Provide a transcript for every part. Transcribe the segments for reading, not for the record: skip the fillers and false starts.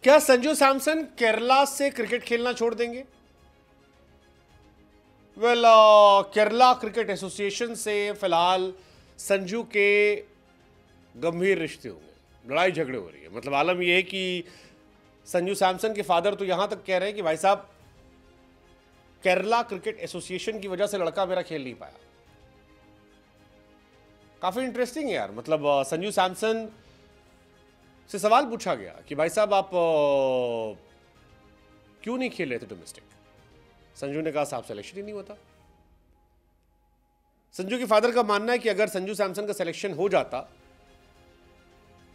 क्या संजू सैमसन केरला से क्रिकेट खेलना छोड़ देंगे? वेल, केरला क्रिकेट एसोसिएशन से फिलहाल संजू के गंभीर रिश्ते होंगे, लड़ाई झगड़े हो रही है। मतलब आलम यह है कि संजू सैमसन के फादर तो यहां तक कह रहे हैं कि भाई साहब, केरला क्रिकेट एसोसिएशन की वजह से लड़का मेरा खेल नहीं पाया। काफी इंटरेस्टिंग है यार। मतलब संजू सैमसन से सवाल पूछा गया कि भाई साहब आप क्यों नहीं खेल रहे थे डोमेस्टिक। संजू ने कहा साहब सिलेक्शन ही नहीं होता। संजू के फादर का मानना है कि अगर संजू सैमसन का सिलेक्शन हो जाता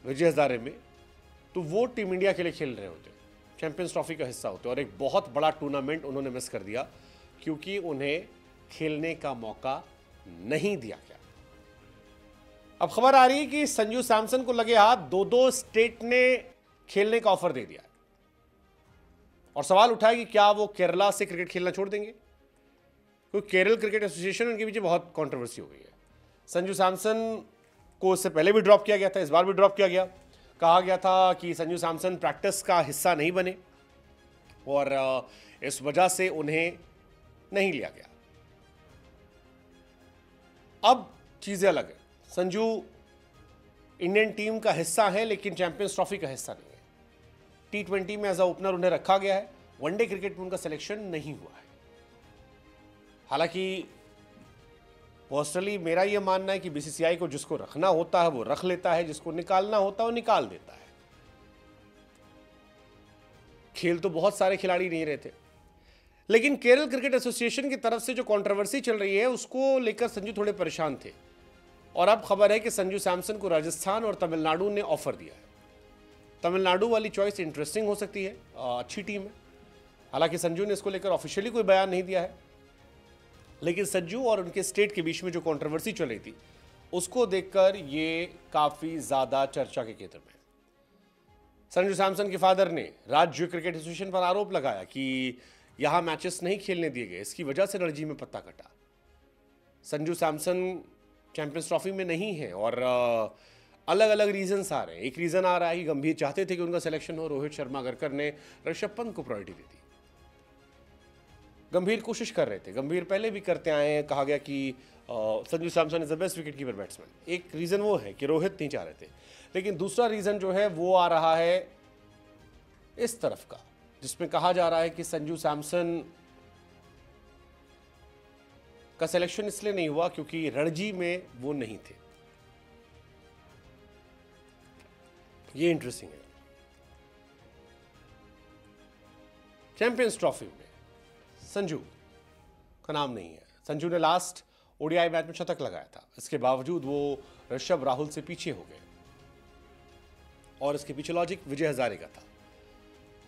विजय हजारे में तो वो टीम इंडिया के लिए खेल रहे होते, चैंपियंस ट्रॉफी का हिस्सा होते, और एक बहुत बड़ा टूर्नामेंट उन्होंने मिस कर दिया क्योंकि उन्हें खेलने का मौका नहीं दिया गया। अब खबर आ रही है कि संजू सैमसन को लगे हाथ दो स्टेट ने खेलने का ऑफर दे दिया है और सवाल उठा है कि क्या वो केरला से क्रिकेट खेलना छोड़ देंगे, क्योंकि केरल क्रिकेट एसोसिएशन उनके पीछे बहुत कंट्रोवर्सी हो गई है। संजू सैमसन को इससे पहले भी ड्रॉप किया गया था, इस बार भी ड्रॉप किया गया। कहा गया था कि संजू सैमसन प्रैक्टिस का हिस्सा नहीं बने और इस वजह से उन्हें नहीं लिया गया। अब चीजें अलग है। संजू इंडियन टीम का हिस्सा है लेकिन चैंपियंस ट्रॉफी का हिस्सा नहीं है। T20 में एज अ ओपनर उन्हें रखा गया है, वनडे क्रिकेट में उनका सिलेक्शन नहीं हुआ है। हालांकि पर्सनली मेरा यह मानना है कि बीसीसीआई को जिसको रखना होता है वो रख लेता है, जिसको निकालना होता है वो निकाल देता है। खेल तो बहुत सारे खिलाड़ी नहीं रहते, लेकिन केरल क्रिकेट एसोसिएशन की तरफ से जो कंट्रोवर्सी चल रही है उसको लेकर संजू थोड़े परेशान थे और अब खबर है कि संजू सैमसन को राजस्थान और तमिलनाडु ने ऑफर दिया है। तमिलनाडु वाली चॉइस इंटरेस्टिंग हो सकती है, अच्छी टीम है। हालांकि संजू ने इसको लेकर ऑफिशियली कोई बयान नहीं दिया है, लेकिन संजू और उनके स्टेट के बीच में जो कंट्रोवर्सी चल रही थी उसको देखकर ये काफी ज्यादा चर्चा के केंद्र में। संजू सैमसन के फादर ने राज्य क्रिकेट एसोसिएशन पर आरोप लगाया कि यहां मैचेस नहीं खेलने दिए गए, इसकी वजह से रणजी में पत्ता कटा। संजू सैमसन चैंपियंस ट्रॉफी में नहीं है और अलग अलग रीजंस आ रहे हैं। एक रीजन आ रहा है कि गंभीर चाहते थे कि उनका सिलेक्शन हो, रोहित शर्मा अगरकर ने ऋषभ पंत को प्रायोरिटी दी थी। गंभीर कोशिश कर रहे थे, गंभीर पहले भी करते आए हैं। कहा गया कि Sanju Samson is the best wicket keeper batsman. एक रीजन वो है कि रोहित नहीं चाह रहे थे, लेकिन दूसरा रीजन जो है वो आ रहा है इस तरफ का, जिसमें कहा जा रहा है कि संजू सैमसन का सिलेक्शन इसलिए नहीं हुआ क्योंकि रणजी में वो नहीं थे। ये इंटरेस्टिंग है। चैंपियंस ट्रॉफी में संजू का नाम नहीं है। संजू ने लास्ट ओडीआई मैच में शतक लगाया था, इसके बावजूद वो ऋषभ राहुल से पीछे हो गए और इसके पीछे लॉजिक विजय हजारे का था।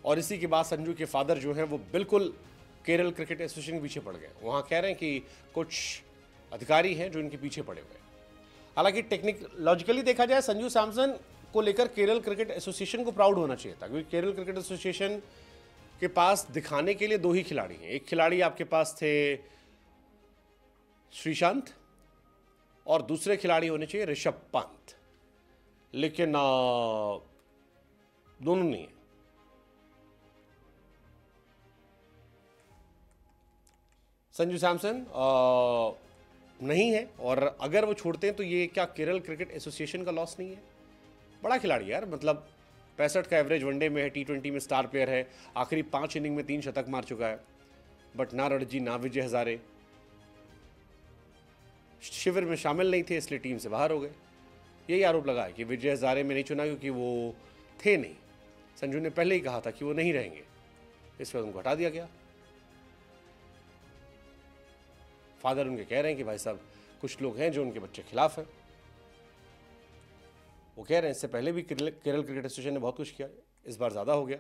और इसी के बाद संजू के फादर जो हैं वो बिल्कुल केरल क्रिकेट एसोसिएशन के पीछे पड़ गए। वहां कह रहे हैं कि कुछ अधिकारी हैं जो इनके पीछे पड़े हुए। हालांकि लॉजिकली देखा जाए संजू सैमसन को लेकर केरल क्रिकेट एसोसिएशन को प्राउड होना चाहिए था, क्योंकि केरल क्रिकेट एसोसिएशन के पास दिखाने के लिए दो ही खिलाड़ी हैं। एक खिलाड़ी आपके पास थे श्रीशांत और दूसरे खिलाड़ी होने चाहिए ऋषभ पंत, लेकिन दोनों नहीं है। संजू सैमसन नहीं है और अगर वो छोड़ते हैं तो ये क्या केरल क्रिकेट एसोसिएशन का लॉस नहीं है? बड़ा खिलाड़ी यार, मतलब 65 का एवरेज वनडे में है, T20 में स्टार प्लेयर है, आखिरी 5 इनिंग में 3 शतक मार चुका है। बट ना रणजी ना विजय हजारे शिविर में शामिल नहीं थे, इसलिए टीम से बाहर हो गए। यही आरोप लगा है कि विजय हजारे में नहीं चुना क्योंकि वो थे नहीं। संजू ने पहले ही कहा था कि वो नहीं रहेंगे, इस पर उनको हटा दिया गया। फादर उनके कह रहे हैं कि भाई साहब कुछ लोग हैं जो उनके बच्चे खिलाफ हैं। वो कह रहे हैं इससे पहले भी केरल क्रिकेट एसोसिएशन ने बहुत कुछ किया, इस बार ज़्यादा हो गया।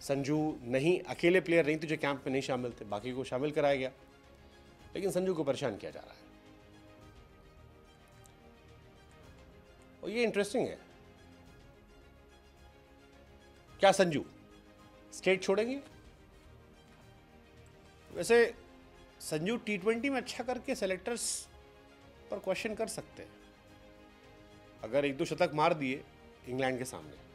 संजू नहीं, अकेले प्लेयर नहीं थे जो कैंप में नहीं शामिल थे, बाकी को शामिल कराया गया, लेकिन संजू को परेशान किया जा रहा है। और ये इंटरेस्टिंग है। क्या संजू स्टेट छोड़ेंगे? वैसे संजू T20 में अच्छा करके सेलेक्टर्स पर क्वेश्चन कर सकते हैं। अगर 1-2 शतक मार दिए इंग्लैंड के सामने